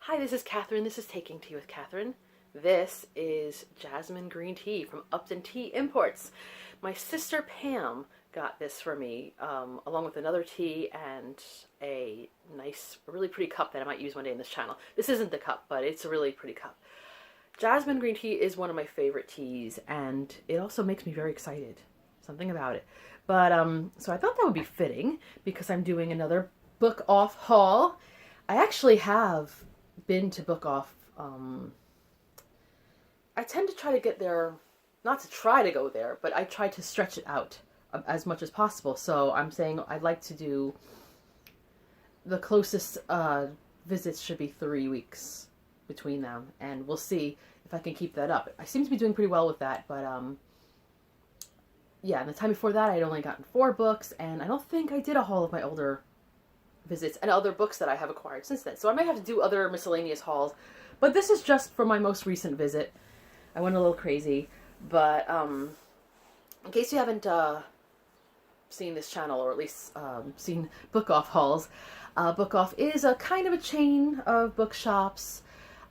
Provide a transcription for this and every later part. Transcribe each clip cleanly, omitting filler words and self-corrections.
Hi, this is Catherine. This is Taking Tea with Catherine. This is jasmine green tea from Upton Tea Imports. My sister Pam got this for me, along with another tea and a nice, really pretty cup that I might use one day in this channel. This isn't the cup, but it's a really pretty cup. Jasmine green tea is one of my favorite teas, and it also makes me very excited. Something about it. But, so I thought that would be fitting because I'm doing another Bookoff haul. I actually have been to Bookoff. I tend to try to get there, not to try to go there, but I try to stretch it out as much as possible. So I'm saying I'd like to do, the closest visits should be 3 weeks between them, and we'll see if I can keep that up. I seem to be doing pretty well with that, but yeah, and the time before that I'd only gotten 4 books, and I don't think I did a haul of my older visits and other books that I have acquired since then. So I might have to do other miscellaneous hauls, but this is just for my most recent visit. I went a little crazy, but in case you haven't seen this channel, or at least seen Bookoff hauls, Bookoff is a kind of a chain of bookshops.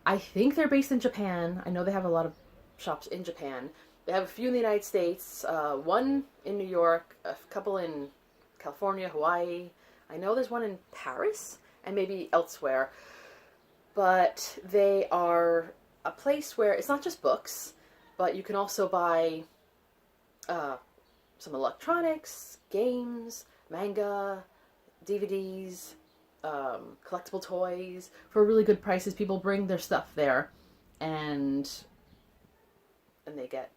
I think they're based in Japan. I know they have a lot of shops in Japan. They have a few in the United States, one in New York, a couple in California, Hawaii. I know there's one in Paris and maybe elsewhere, but they are a place where it's not just books, but you can also buy some electronics, games, manga, DVDs, collectible toys for really good prices. People bring their stuff there, and they get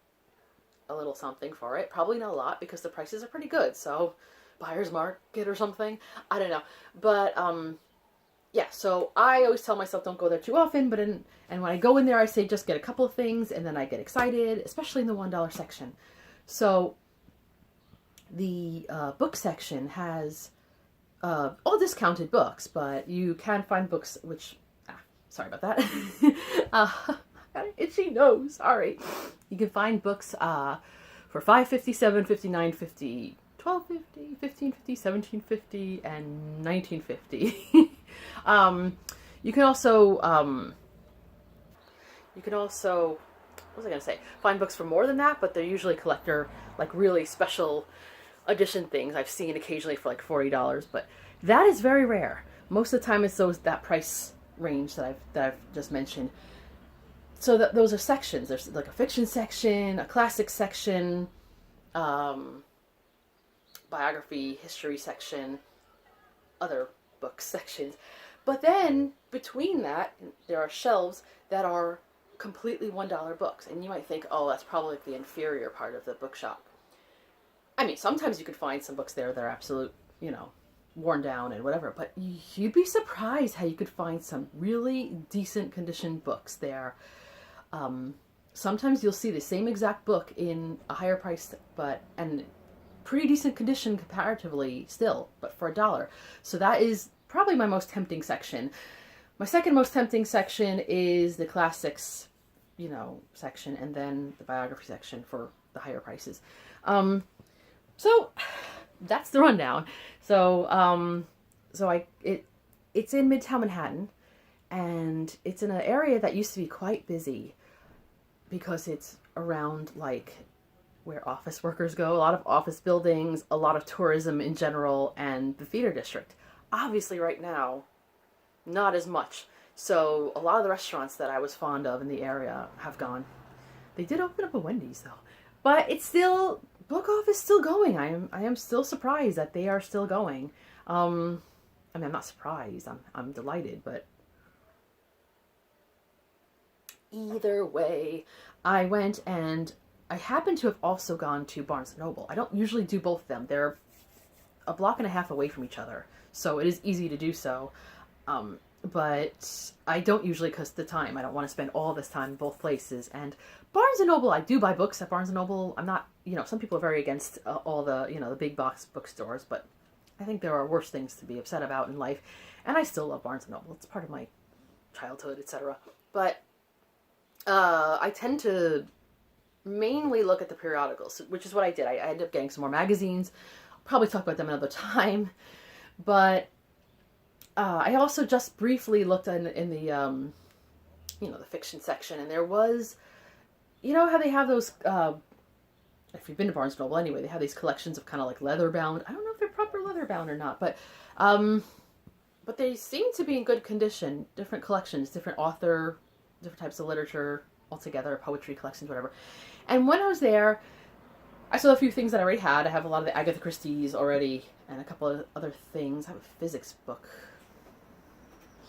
a little something for it. Probably not a lot because the prices are pretty good. So buyer's market or something. I don't know. But, yeah, so I always tell myself don't go there too often, but and when I go in there, I say just get a couple of things, and then I get excited, especially in the $1 section. So the book section has all discounted books, but you can find books which, sorry about that. Got an itchy nose, sorry. You can find books for $5.50, $7.50, $9.50, $12.50, $15.50, $17.50, and $19.50. You can also, what was I going to say? Find books for more than that, but they're usually collector, like really special edition things. I've seen occasionally for like $40, but that is very rare. Most of the time it's that price range that I've just mentioned. So those are sections. There's like a fiction section, a classic section, biography, history section, other book sections. But then between that, there are shelves that are completely $1 books. And you might think, oh, that's probably the inferior part of the bookshop. I mean, sometimes you could find some books there that are absolute, worn down and whatever, but you'd be surprised how you could find some really decent conditioned books there. Sometimes you'll see the same exact book in a higher price, and pretty decent condition comparatively still, but for $1. So that is probably my most tempting section. My second most tempting section is the classics, section, and then the biography section for the higher prices. So that's the rundown. So, it's in Midtown Manhattan, and it's in an area that used to be quite busy because it's around like where office workers go, a lot of office buildings, a lot of tourism in general, and the theater district. Obviously right now, not as much. So a lot of the restaurants that I was fond of in the area have gone. They did open up a Wendy's though, but it's still, Bookoff is still going. I am still surprised that they are still going. I mean, I'm not surprised. I'm delighted, but either way, I went, and I happen to have also gone to Barnes & Noble. I don't usually do both of them. They're a block and a half away from each other, so it is easy to do so. But I don't usually because of the time. I don't want to spend all this time in both places. And Barnes & Noble, I do buy books at Barnes & Noble. I'm not, some people are very against all the, the big box bookstores, but I think there are worse things to be upset about in life. And I still love Barnes & Noble. It's part of my childhood, etc. But I tend to mainly look at the periodicals, which is what I did. I ended up getting some more magazines. I'll probably talk about them another time. But I also just briefly looked in the, the fiction section, and there was, how they have those, if you've been to Barnes & Noble anyway, they have these collections of kind of like leather bound. I don't know if they're proper leather bound or not, but they seem to be in good condition. Different collections, different author, different types of literature altogether, poetry collections, whatever. And when I was there, I saw a few things that I already had. I have a lot of the Agatha Christie's already, and a couple of other things. I have a physics book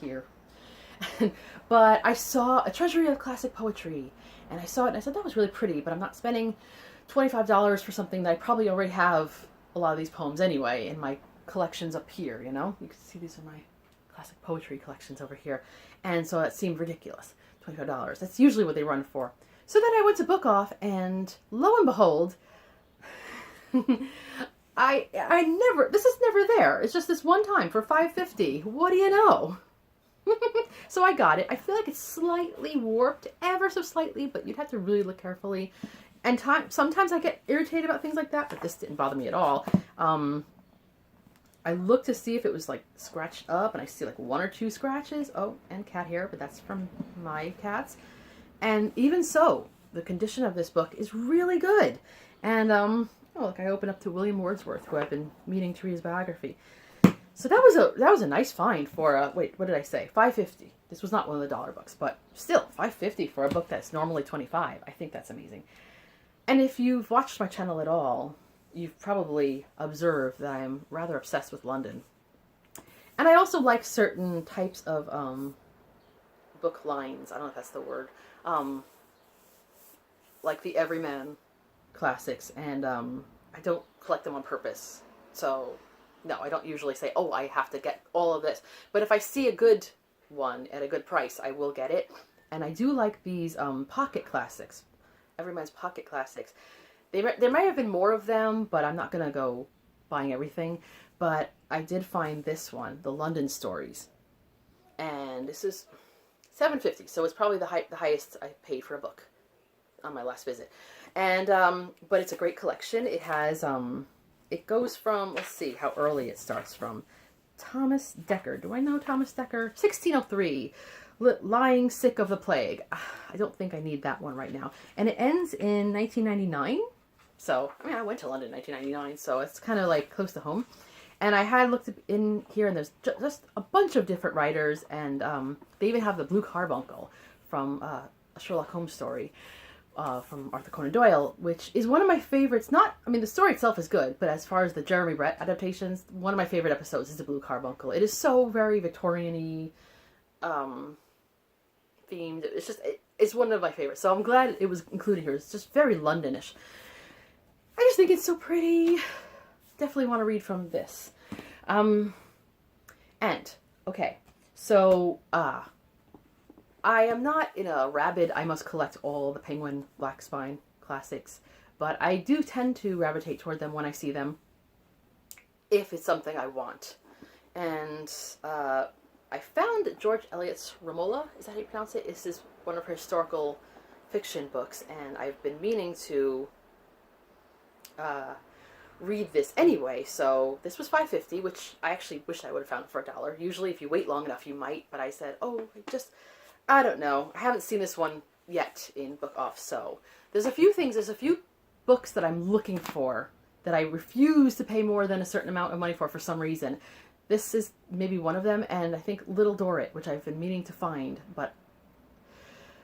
here. But I saw a treasury of classic poetry, and I saw it and I said, that was really pretty, but I'm not spending $25 for something that I probably already have a lot of these poems anyway in my collections up here, You can see these are my classic poetry collections over here. And so it seemed ridiculous. $25. That's usually what they run for. So then I went to Bookoff, and lo and behold, this is never there. It's just this one time for $5.50. What do you know? So I got it. I feel like it's slightly warped, ever so slightly, but you'd have to really look carefully. And sometimes I get irritated about things like that, but this didn't bother me at all. I looked to see if it was like scratched up, and I see like 1 or 2 scratches. Oh, and cat hair, but that's from my cats. And even so, the condition of this book is really good. And oh, look, I opened up to William Wordsworth, who I've been meaning to read his biography. So that was a nice find for wait, what did I say? $5.50. This was not one of the dollar books, but still $5.50 for a book that's normally $25. I think that's amazing. And if you've watched my channel at all, you've probably observed that I'm rather obsessed with London. And I also like certain types of book lines. I don't know if that's the word. Like the Everyman classics, and I don't collect them on purpose. So no, I don't usually say, oh, I have to get all of this. But if I see a good one at a good price, I will get it. And I do like these pocket classics. Everyman's pocket classics. There might have been more of them, but I'm not going to go buying everything. But I did find this one, the London Stories. And this is $7.50, so it's probably the highest I paid for a book on my last visit. And but it's a great collection. It has it goes from, let's see how early it starts from. Thomas Dekker. Do I know Thomas Dekker? 1603. Lying sick of the plague. I don't think I need that one right now. And it ends in 1999. So, I mean, I went to London in 1999, so it's kind of like close to home. And I had looked in here, and there's just a bunch of different writers, and they even have the Blue Carbuncle from a Sherlock Holmes story from Arthur Conan Doyle, which is one of my favorites. The story itself is good, but as far as the Jeremy Brett adaptations, one of my favorite episodes is the Blue Carbuncle. It is so very Victorian-y themed. It's one of my favorites, so I'm glad it was included here. It's just very Londonish. I just think it's so pretty. Definitely want to read from this. Okay, so I am not in a rabid, I must collect all the Penguin Black Spine classics, but I do tend to gravitate toward them when I see them, if it's something I want. And I found George Eliot's Romola, is that how you pronounce it? This is one of her historical fiction books, and I've been meaning to read this anyway. So this was $5.50, which I actually wish I would have found it for $1. Usually if you wait long enough you might, but I said, oh, I don't know. I haven't seen this one yet in Bookoff, so there's a few books that I'm looking for that I refuse to pay more than a certain amount of money for some reason. This is maybe one of them, and I think Little Dorrit, which I've been meaning to find, but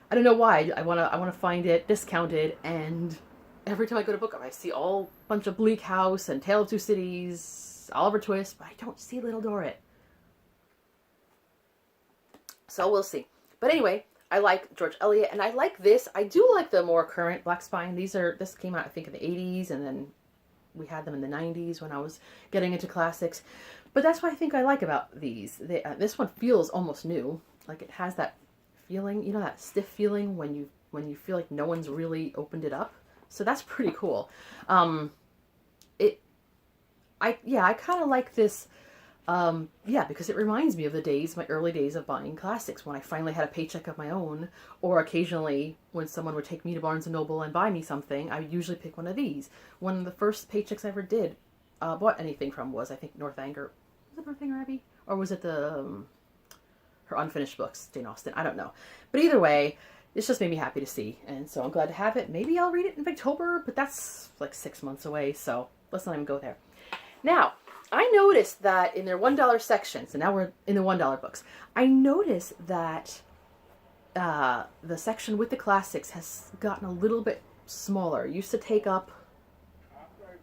I don't know why. I wanna find it discounted, and every time I go to Bookoff, I see all bunch of Bleak House and Tale of Two Cities, Oliver Twist, but I don't see Little Dorrit. So we'll see. But anyway, I like George Eliot, and I like this. I do like the more current Black Spine. This came out, I think, in the 80s, and then we had them in the 90s when I was getting into classics. But that's what I think I like about these. This one feels almost new. Like it has that feeling, you know, that stiff feeling when you feel like no one's really opened it up. So that's pretty cool. I kind of like this. Because it reminds me of my early days of buying classics when I finally had a paycheck of my own, or occasionally when someone would take me to Barnes & Noble and buy me something, I would usually pick one of these. One of the first paychecks I ever bought anything from was, I think, Northanger. Was it Northanger Abbey? Or was it her unfinished books, Jane Austen? I don't know. But either way, it's just made me happy to see. And so I'm glad to have it. Maybe I'll read it in October, but that's like 6 months away. So let's not even go there. Now, I noticed that in their $1 section, so now we're in the $1 books, I noticed that the section with the classics has gotten a little bit smaller. It used to take up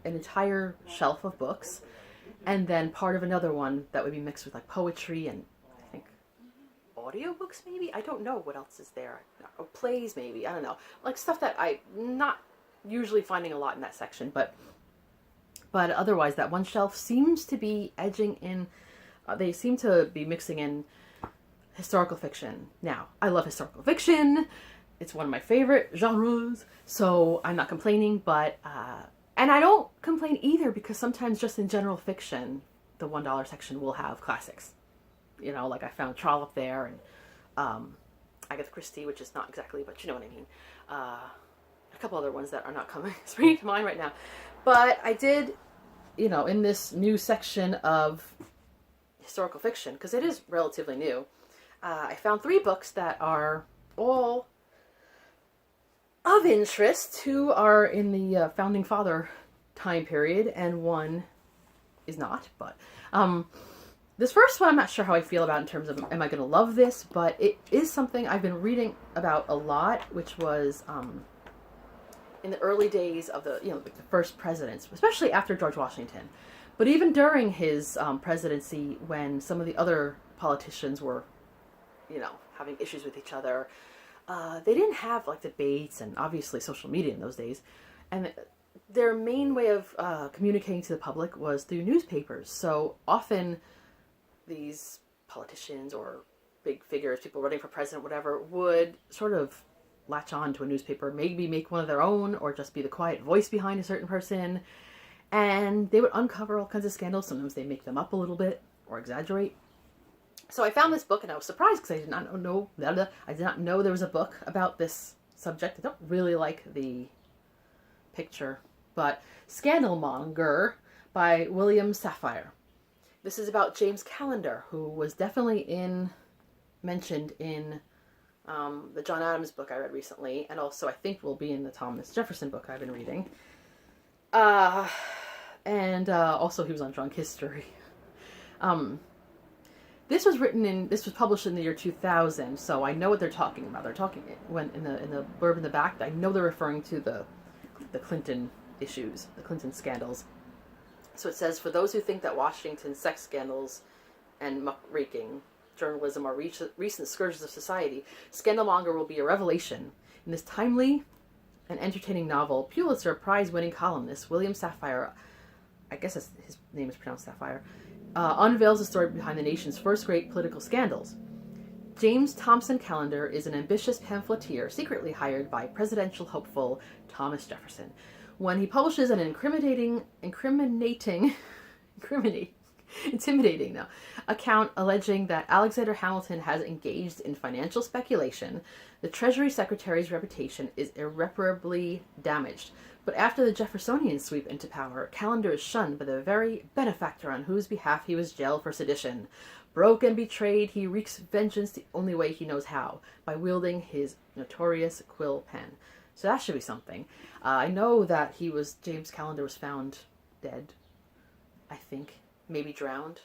an entire shelf of books, and then part of another one that would be mixed with like poetry and I think audiobooks maybe? I don't know what else is there. Or plays maybe, I don't know. Like stuff that I'm not usually finding a lot in that section, but otherwise that one shelf seems to be edging in, they seem to be mixing in historical fiction. Now, I love historical fiction. It's one of my favorite genres, so I'm not complaining, but and I don't complain either because sometimes just in general fiction, the $1 section will have classics. You know, like I found Trollope there and Agatha Christie, which is not exactly, but you know what I mean. A couple other ones that are not springing to mind right now. But I did, you know, in this new section of historical fiction, because it is relatively new, I found 3 books that are all of interest. 2 are in the Founding Father time period, and 1 is not. But this first one I'm not sure how I feel about in terms of am I going to love this, but it is something I've been reading about a lot, which was in the early days of the, you know, the first presidents, especially after George Washington. But even during his presidency, when some of the other politicians were, you know, having issues with each other, they didn't have like debates and obviously social media in those days. And their main way of communicating to the public was through newspapers. So often these politicians or big figures, people running for president, whatever, would sort of latch on to a newspaper, maybe make one of their own, or just be the quiet voice behind a certain person. And they would uncover all kinds of scandals. Sometimes they make them up a little bit or exaggerate. So I found this book and I was surprised because I did not know there was a book about this subject. I don't really like the picture, but Scandalmonger by William Safire. This is about James Callender, who was definitely mentioned in the John Adams book I read recently, and also I think will be in the Thomas Jefferson book I've been reading. And also he was on Drunk History. This was published in the year 2000, so I know what they're talking about. They're talking when in the blurb in the back, I know they're referring to the Clinton issues, the Clinton scandals. So it says, for those who think that Washington's sex scandals and muckraking journalism are recent scourges of society, Scandalmonger will be a revelation. In this timely and entertaining novel, Pulitzer Prize-winning columnist William Safire, I guess his name is pronounced Sapphire, unveils the story behind the nation's first great political scandals. James Thompson Callender is an ambitious pamphleteer secretly hired by presidential hopeful Thomas Jefferson. When he publishes an intimidating account alleging that Alexander Hamilton has engaged in financial speculation, the Treasury Secretary's reputation is irreparably damaged. But after the Jeffersonian sweep into power, Callender is shunned by the very benefactor on whose behalf he was jailed for sedition. Broke and betrayed, he wreaks vengeance the only way he knows how, by wielding his notorious quill pen. So that should be something. I know that James Callender was found dead, I think, maybe drowned.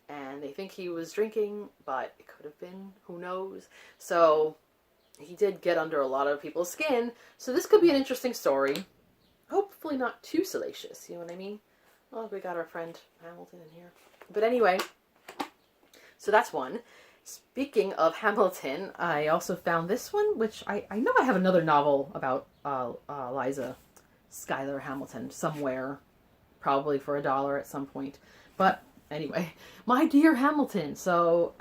And they think he was drinking, but it could have been, who knows. So he did get under a lot of people's skin. So this could be an interesting story. Hopefully not too salacious, you know what I mean? Well, we got our friend Hamilton in here. But anyway, so that's one. Speaking of Hamilton, I also found this one, which I know I have another novel about Eliza Schuyler Hamilton somewhere, probably for $1 at some point. But anyway, My Dear Hamilton. So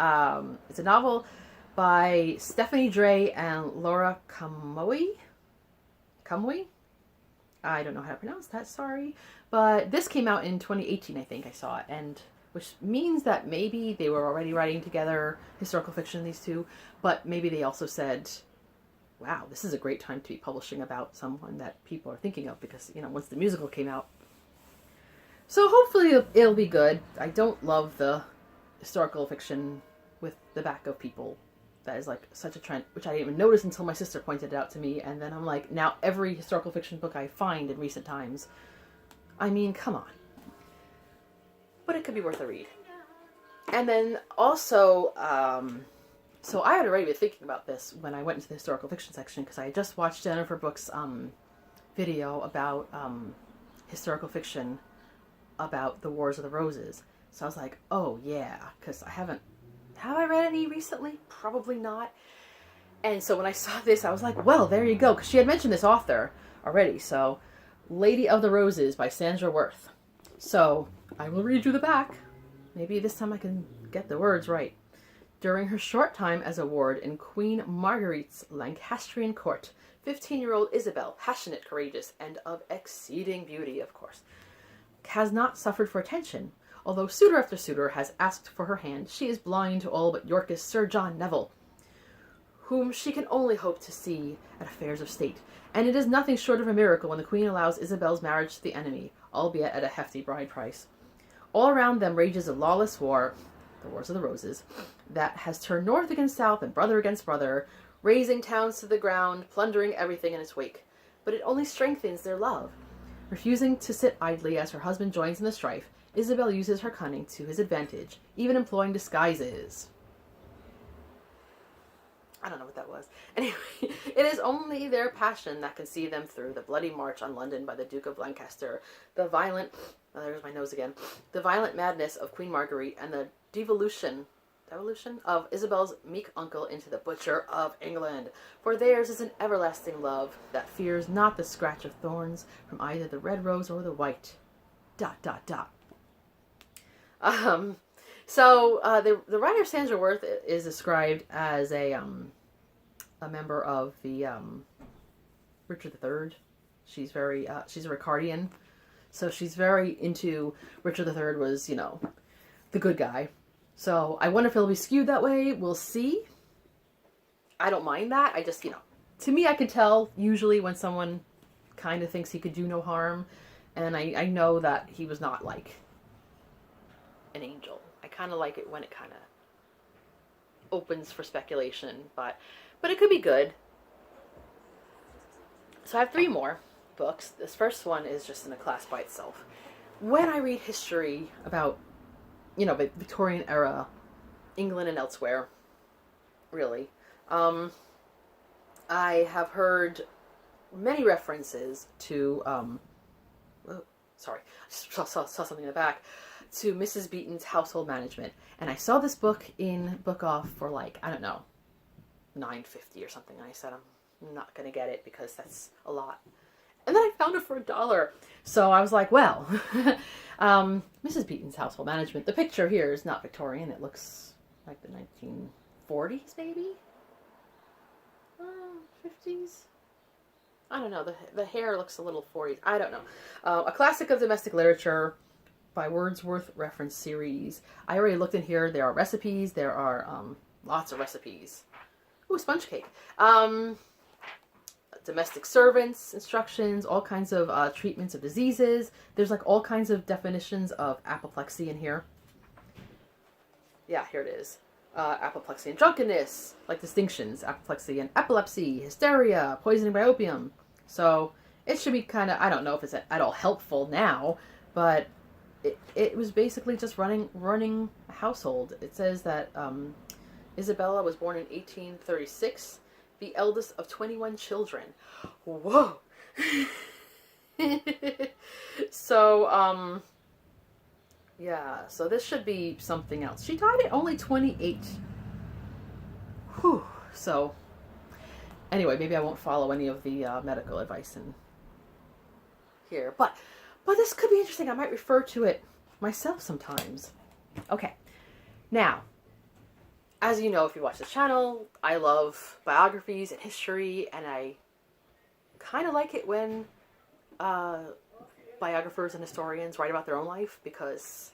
it's a novel by Stephanie Dray and Laura Kamui. I don't know how to pronounce that, sorry. But this came out in 2018, I think I saw it, and which means that maybe they were already writing together historical fiction, these two, but maybe they also said, wow, this is a great time to be publishing about someone that people are thinking of, because, you know, once the musical came out. So hopefully it'll be good. I don't love the historical fiction with the back of people. That is like such a trend, which I didn't even notice until my sister pointed it out to me. And then I'm like, now every historical fiction book I find in recent times, I mean, come on. But it could be worth a read. And then also, so I had already been thinking about this when I went into the historical fiction section, because I had just watched Jennifer Brooks' video about historical fiction about the Wars of the Roses. So I was like, oh yeah, because have I read any recently? Probably not. And so when I saw this, I was like, well, there you go, because she had mentioned this author already. So, Lady of the Roses by Sansa Worth. So, I will read you the back. Maybe this time I can get the words right. During her short time as a ward in Queen Marguerite's Lancastrian court, 15-year-old Isabel, passionate, courageous, and of exceeding beauty, of course, has not suffered for attention. Although suitor after suitor has asked for her hand, she is blind to all but Yorkist Sir John Neville, whom she can only hope to see at affairs of state. And it is nothing short of a miracle when the Queen allows Isabel's marriage to the enemy, albeit at a hefty bride price. All around them rages a lawless war, the Wars of the Roses, that has turned north against south and brother against brother, razing towns to the ground, plundering everything in its wake. But it only strengthens their love. Refusing to sit idly as her husband joins in the strife, Isabel uses her cunning to his advantage, even employing disguises. I don't know what that was. Anyway, it is only their passion that can see them through the bloody march on London by the Duke of Lancaster, the violent, there's my nose again, the violent madness of Queen Marguerite, and the devolution of Isabel's meek uncle into the Butcher of England. For theirs is an everlasting love that fears not the scratch of thorns from either the red rose or the white. ... So the writer Sansa Worth is described as a member of the Richard III. She's she's a Ricardian, so she's very into Richard III was, you know, the good guy. So I wonder if it'll be skewed that way. We'll see. I don't mind that. I just, you know, to me I can tell usually when someone kind of thinks he could do no harm, and I know that he was not like an angel. I kind of like it when it kind of opens for speculation, but it could be good. So I have 3 more books. This first one is just in a class by itself. When I read history about, you know, Victorian era England and elsewhere, really, I have heard many references to, sorry, I just saw something in the back, to Mrs. Beeton's Household Management. And I saw this book in Bookoff for like, I don't know, $9.50 or something. And I said, I'm not going to get it because that's a lot. And then I found it for $1. So I was like, well, Mrs. Beeton's Household Management. The picture here is not Victorian. It looks like the 1940s, maybe? 50s? I don't know. The hair looks a little 40s. I don't know. A classic of domestic literature by Wordsworth reference series. I already looked in here. There are recipes. There are lots of recipes. Ooh, sponge cake. Domestic servants, instructions, all kinds of treatments of diseases. There's like all kinds of definitions of apoplexy in here. Yeah, here it is. Apoplexy and drunkenness, like distinctions. Apoplexy and epilepsy, hysteria, poisoning by opium. So it should be kind of, I don't know if it's at all helpful now, but it was basically just running a household. It says that Isabella was born in 1836, the eldest of 21 children. Whoa! So, yeah, so this should be something else. She died at only 28. Whew. So, anyway, maybe I won't follow any of the medical advice in here. But this could be interesting. I might refer to it myself sometimes. Okay. Now, as you know, if you watch the channel, I love biographies and history, and I kind of like it when biographers and historians write about their own life, because,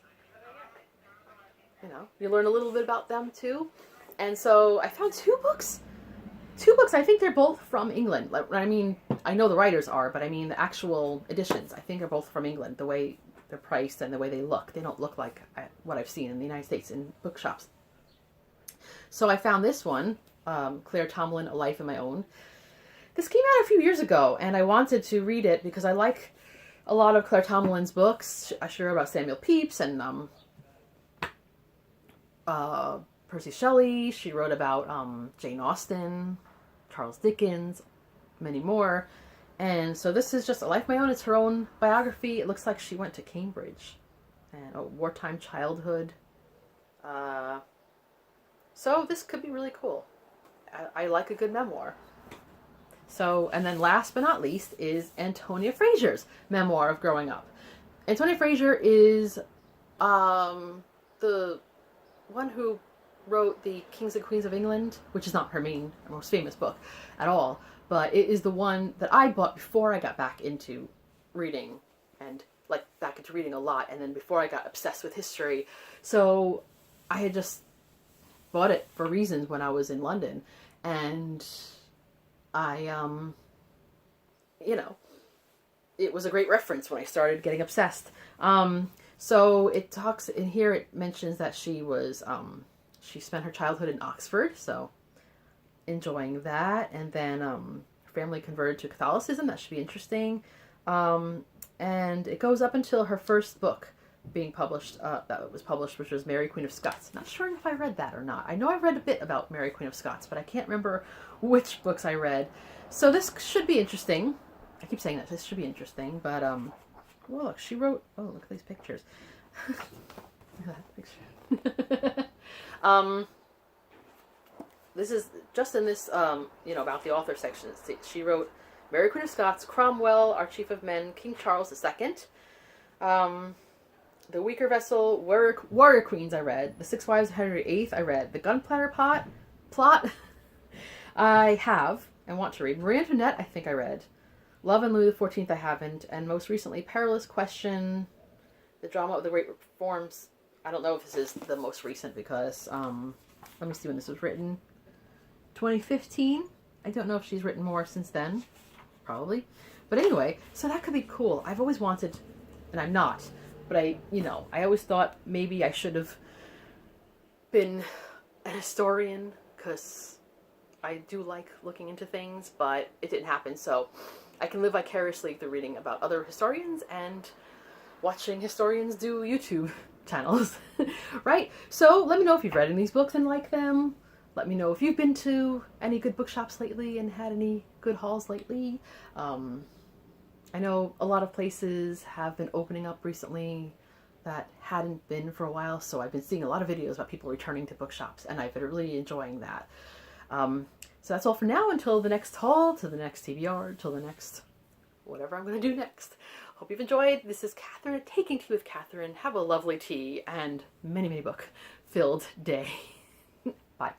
you know, you learn a little bit about them too. And so I found 2 books. 2 books. I think they're both from England. I mean, I know the writers are, but I mean the actual editions, I think, are both from England. The way they're priced and the way they look. They don't look like what I've seen in the United States in bookshops. So I found this one, Claire Tomlin, A Life of My Own. This came out a few years ago, and I wanted to read it because I like a lot of Claire Tomlin's books. She wrote about Samuel Pepys and Percy Shelley. She wrote about Jane Austen, Charles Dickens, many more. And so this is just A Life of My Own. It's her own biography. It looks like she went to Cambridge. And a wartime childhood. So this could be really cool. I like a good memoir. So, and then last but not least is Antonia Fraser's memoir of growing up. Antonia Fraser is the one who wrote the Kings and Queens of England, which is not her most famous book at all, but it is the one that I bought before I got back into reading, and like back into reading a lot, and then before I got obsessed with history. So I had just bought it for reasons when I was in London, and I, it was a great reference when I started getting obsessed. So it talks in here, it mentions that she was, she spent her childhood in Oxford, so enjoying that. And then her family converted to Catholicism. That should be interesting. And it goes up until her first book being published, that was published, which was Mary, Queen of Scots. Not sure if I read that or not. I know I read a bit about Mary, Queen of Scots, but I can't remember which books I read. So this should be interesting. I keep saying that. This should be interesting, but, look, she wrote, oh, look at these pictures. Look at that picture. This is just in this, about the author section. She wrote Mary, Queen of Scots, Cromwell, Our Chief of Men, King Charles II, The Weaker Vessel, Warrior Queens I read, The Six Wives of Henry VIII I read, The Gunpowder Plot I have and want to read, Marie Antoinette I think I read, Love and Louis XIV I haven't, and most recently Perilous Question, The Drama of the Great Reforms. I don't know if this is the most recent because, let me see when this was written. 2015? I don't know if she's written more since then. Probably. But anyway, so that could be cool. I've always wanted, and I'm not, but I always thought maybe I should have been an historian because I do like looking into things, but it didn't happen. So I can live vicariously through reading about other historians and watching historians do YouTube channels, right? So let me know if you've read any of these books and like them. Let me know if you've been to any good bookshops lately and had any good hauls lately. I know a lot of places have been opening up recently that hadn't been for a while, so I've been seeing a lot of videos about people returning to bookshops, and I've been really enjoying that. So that's all for now, until the next haul, to the next TBR, till the next whatever I'm going to do next. Hope you've enjoyed. This is Catherine, Taking Tea with Catherine. Have a lovely tea and many, many book-filled day. Bye.